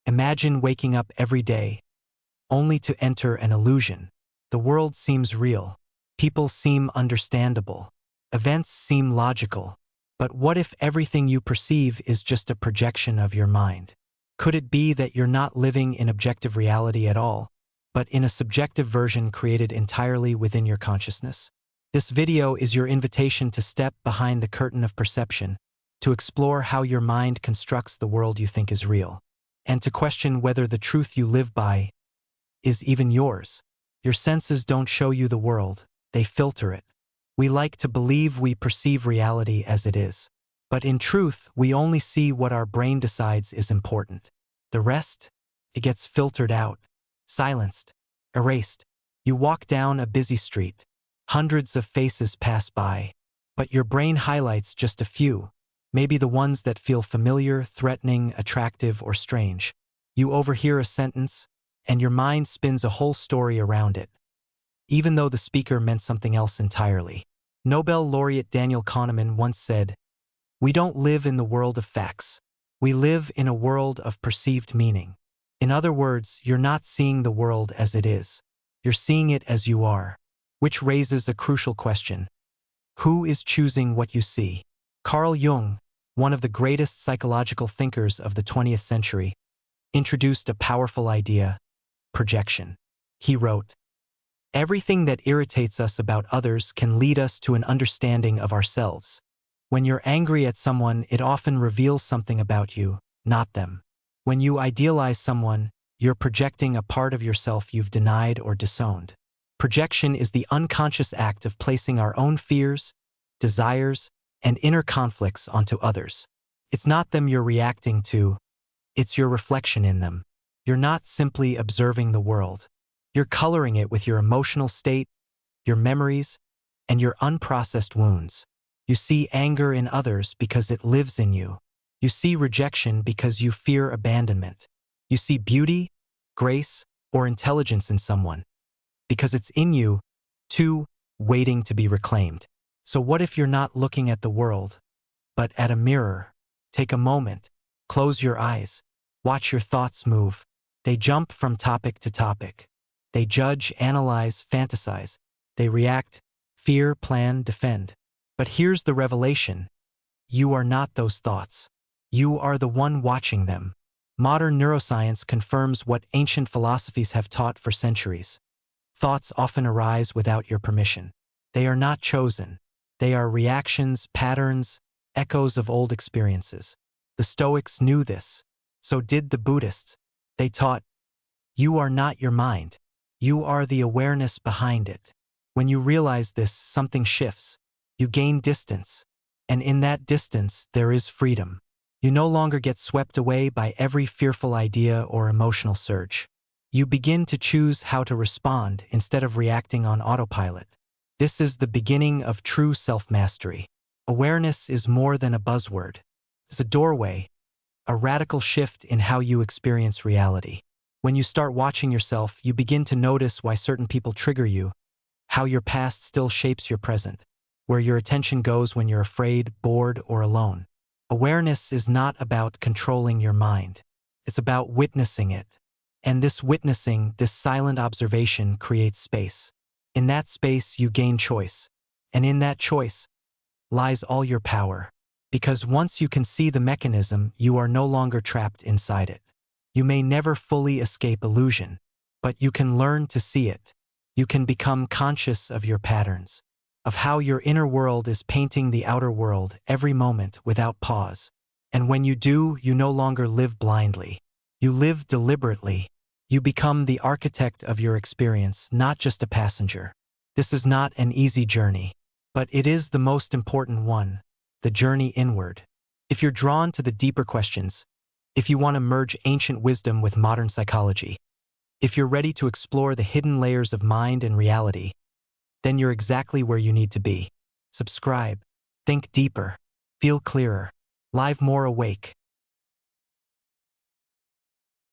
Imagine waking up every day, only to enter an illusion. The world seems real. People seem understandable. Events seem logical. But what if everything you perceive is just a projection of your mind? Could it be that you're not living in objective reality at all, but in a subjective version created entirely within your consciousness? This video is your invitation to step behind the curtain of perception, to explore how your mind constructs the world you think is real, and to question whether the truth you live by is even yours. Your senses don't show you the world, they filter it. We like to believe we perceive reality as it is. But in truth, we only see what our brain decides is important. The rest, it gets filtered out, silenced, erased. You walk down a busy street. Hundreds of faces pass by. But your brain highlights just a few, maybe the ones that feel familiar, threatening, attractive, or strange. You overhear a sentence, and your mind spins a whole story around it, even though the speaker meant something else entirely. Nobel laureate Daniel Kahneman once said, "We don't live in the world of facts. We live in a world of perceived meaning." In other words, you're not seeing the world as it is. You're seeing it as you are, which raises a crucial question. Who is choosing what you see? Carl Jung, one of the greatest psychological thinkers of the 20th century, introduced a powerful idea: projection. He wrote, "Everything that irritates us about others can lead us to an understanding of ourselves. When you're angry at someone, it often reveals something about you, not them. When you idealize someone, you're projecting a part of yourself you've denied or disowned." Projection is the unconscious act of placing our own fears, desires, and inner conflicts onto others. It's not them you're reacting to, it's your reflection in them. You're not simply observing the world. You're coloring it with your emotional state, your memories, and your unprocessed wounds. You see anger in others because it lives in you. You see rejection because you fear abandonment. You see beauty, grace, or intelligence in someone because it's in you, too, waiting to be reclaimed. So what if you're not looking at the world, but at a mirror? Take a moment, close your eyes, watch your thoughts move. They jump from topic to topic. They judge, analyze, fantasize. They react, fear, plan, defend. But here's the revelation. You are not those thoughts. You are the one watching them. Modern neuroscience confirms what ancient philosophies have taught for centuries. Thoughts often arise without your permission. They are not chosen. They are reactions, patterns, echoes of old experiences. The Stoics knew this. So did the Buddhists. They taught, you are not your mind. You are the awareness behind it. When you realize this, something shifts. You gain distance. And in that distance, there is freedom. You no longer get swept away by every fearful idea or emotional surge. You begin to choose how to respond instead of reacting on autopilot. This is the beginning of true self-mastery. Awareness is more than a buzzword. It's a doorway, a radical shift in how you experience reality. When you start watching yourself, you begin to notice why certain people trigger you, how your past still shapes your present, where your attention goes when you're afraid, bored, or alone. Awareness is not about controlling your mind. It's about witnessing it. And this witnessing, this silent observation, creates space. In that space, you gain choice. And in that choice lies all your power. Because once you can see the mechanism, you are no longer trapped inside it. You may never fully escape illusion, but you can learn to see it. You can become conscious of your patterns, of how your inner world is painting the outer world every moment without pause. And when you do, you no longer live blindly. You live deliberately. You become the architect of your experience, not just a passenger. This is not an easy journey, but it is the most important one, the journey inward. If you're drawn to the deeper questions, if you want to merge ancient wisdom with modern psychology, if you're ready to explore the hidden layers of mind and reality, then you're exactly where you need to be. Subscribe, think deeper, feel clearer, live more awake.